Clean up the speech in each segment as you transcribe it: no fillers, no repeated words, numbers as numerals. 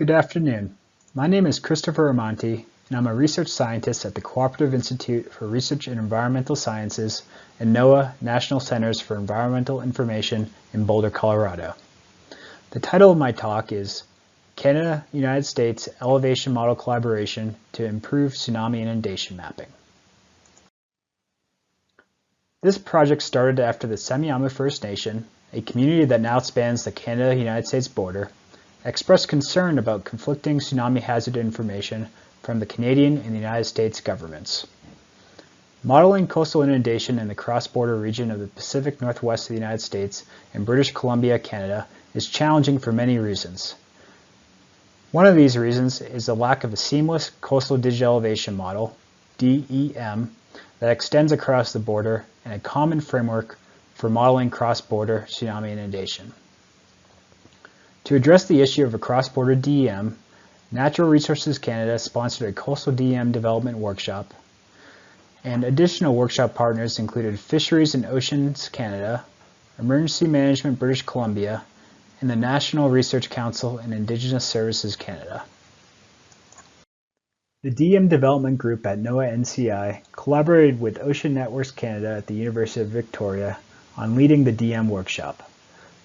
Good afternoon. My name is Christopher Amante, and I'm a research scientist at the Cooperative Institute for Research in Environmental Sciences and NOAA National Centers for Environmental Information in Boulder, Colorado. The title of my talk is Canada-United States Elevation Model Collaboration to Improve Tsunami Inundation Mapping. This project started after the Semiahmoo First Nation, a community that now spans the Canada-United States border, expressed concern about conflicting tsunami hazard information from the Canadian and the United States governments. Modeling coastal inundation in the cross-border region of the Pacific Northwest of the United States and British Columbia, Canada, is challenging for many reasons. One of these reasons is the lack of a seamless coastal digital elevation model, DEM, that extends across the border and a common framework for modeling cross-border tsunami inundation. To address the issue of a cross-border DEM, Natural Resources Canada sponsored a coastal DEM development workshop, and additional workshop partners included Fisheries and Oceans Canada, Emergency Management British Columbia, and the National Research Council and Indigenous Services Canada. The DEM development group at NOAA NCI collaborated with Ocean Networks Canada at the University of Victoria on leading the DEM workshop.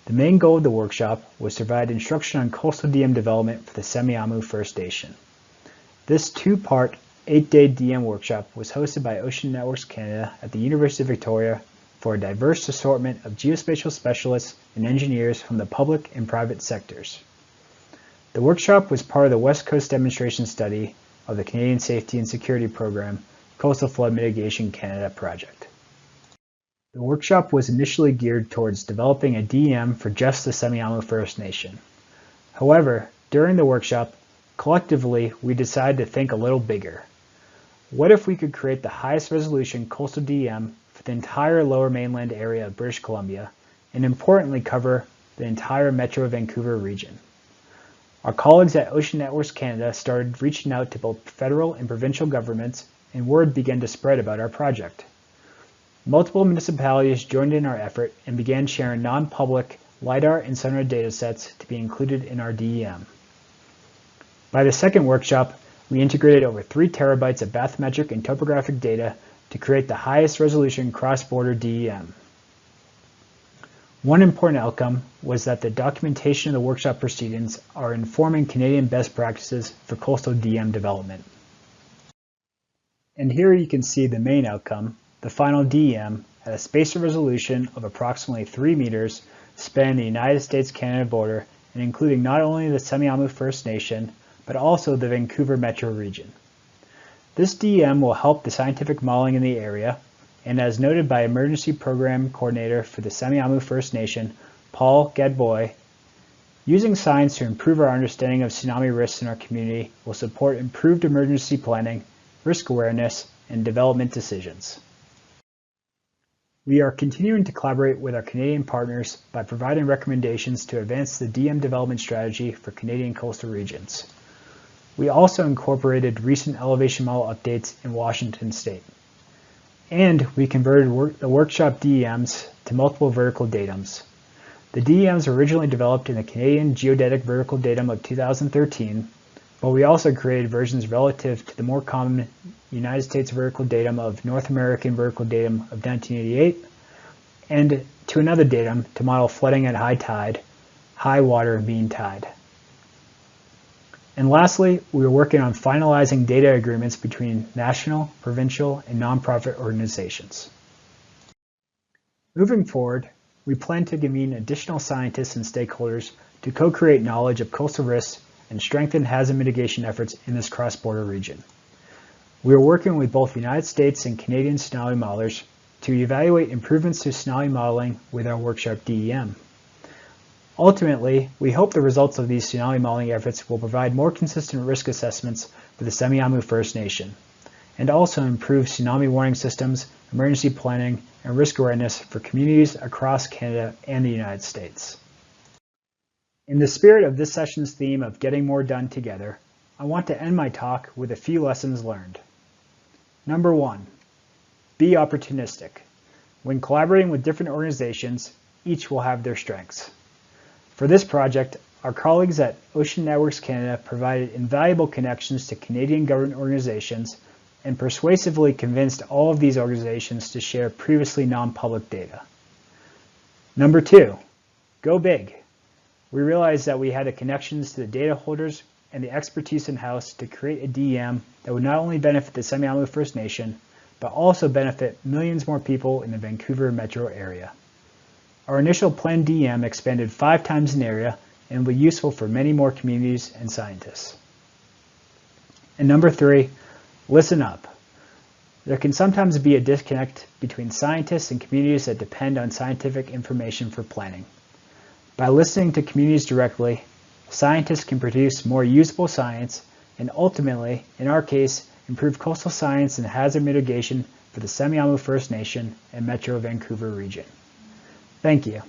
The main goal of the workshop was to provide instruction on coastal DEM development for the Semiahmoo First Nation. This two-part, 8-day DEM workshop was hosted by Ocean Networks Canada at the University of Victoria for a diverse assortment of geospatial specialists and engineers from the public and private sectors. The workshop was part of the West Coast demonstration study of the Canadian Safety and Security Program Coastal Flood Mitigation Canada project. The workshop was initially geared towards developing a DEM for just the Semiahmoo First Nation. However, during the workshop, collectively we decided to think a little bigger. What if we could create the highest resolution coastal DEM for the entire lower mainland area of British Columbia, and importantly cover the entire Metro Vancouver region? Our colleagues at Ocean Networks Canada started reaching out to both federal and provincial governments, and word began to spread about our project. Multiple municipalities joined in our effort and began sharing non-public LiDAR and sonar datasets to be included in our DEM. By the second workshop, we integrated over 3 terabytes of bathymetric and topographic data to create the highest resolution cross-border DEM. One important outcome was that the documentation of the workshop proceedings are informing Canadian best practices for coastal DEM development. And here you can see the main outcome. The final DEM at a spatial resolution of approximately 3 meters spanning the United States-Canada border and including not only the Semiahmoo First Nation, but also the Vancouver metro region. This DEM will help the scientific modeling in the area, and as noted by Emergency Program Coordinator for the Semiahmoo First Nation, Paul Gadboy, using science to improve our understanding of tsunami risks in our community will support improved emergency planning, risk awareness, and development decisions. We are continuing to collaborate with our Canadian partners by providing recommendations to advance the DEM development strategy for Canadian coastal regions. We also incorporated recent elevation model updates in Washington State. And we converted the workshop DEMs to multiple vertical datums. The DEMs were originally developed in the Canadian Geodetic Vertical Datum of 2013, but we also created versions relative to the more common United States Vertical Datum of North American Vertical Datum of 1988, and to another datum to model flooding at high tide, high water, mean tide. And lastly, we are working on finalizing data agreements between national, provincial, and nonprofit organizations. Moving forward, we plan to convene additional scientists and stakeholders to co-create knowledge of coastal risks and strengthen hazard mitigation efforts in this cross-border region. We are working with both the United States and Canadian tsunami modelers to evaluate improvements to tsunami modeling with our workshop DEM. Ultimately, we hope the results of these tsunami modeling efforts will provide more consistent risk assessments for the Semiahmoo First Nation, and also improve tsunami warning systems, emergency planning, and risk awareness for communities across Canada and the United States. In the spirit of this session's theme of getting more done together, I want to end my talk with a few lessons learned. Number 1, be opportunistic. When collaborating with different organizations, each will have their strengths. For this project, our colleagues at Ocean Networks Canada provided invaluable connections to Canadian government organizations and persuasively convinced all of these organizations to share previously non-public data. Number 2, go big. We realized that we had the connections to the data holders and the expertise in-house to create a DEM that would not only benefit the Semiahmoo First Nation, but also benefit millions more people in the Vancouver metro area. Our initial planned DEM expanded 5 times in area and will be useful for many more communities and scientists. And number 3, listen up. There can sometimes be a disconnect between scientists and communities that depend on scientific information for planning. By listening to communities directly, scientists can produce more usable science and ultimately, in our case, improve coastal science and hazard mitigation for the Semiahmoo First Nation and Metro Vancouver region. Thank you.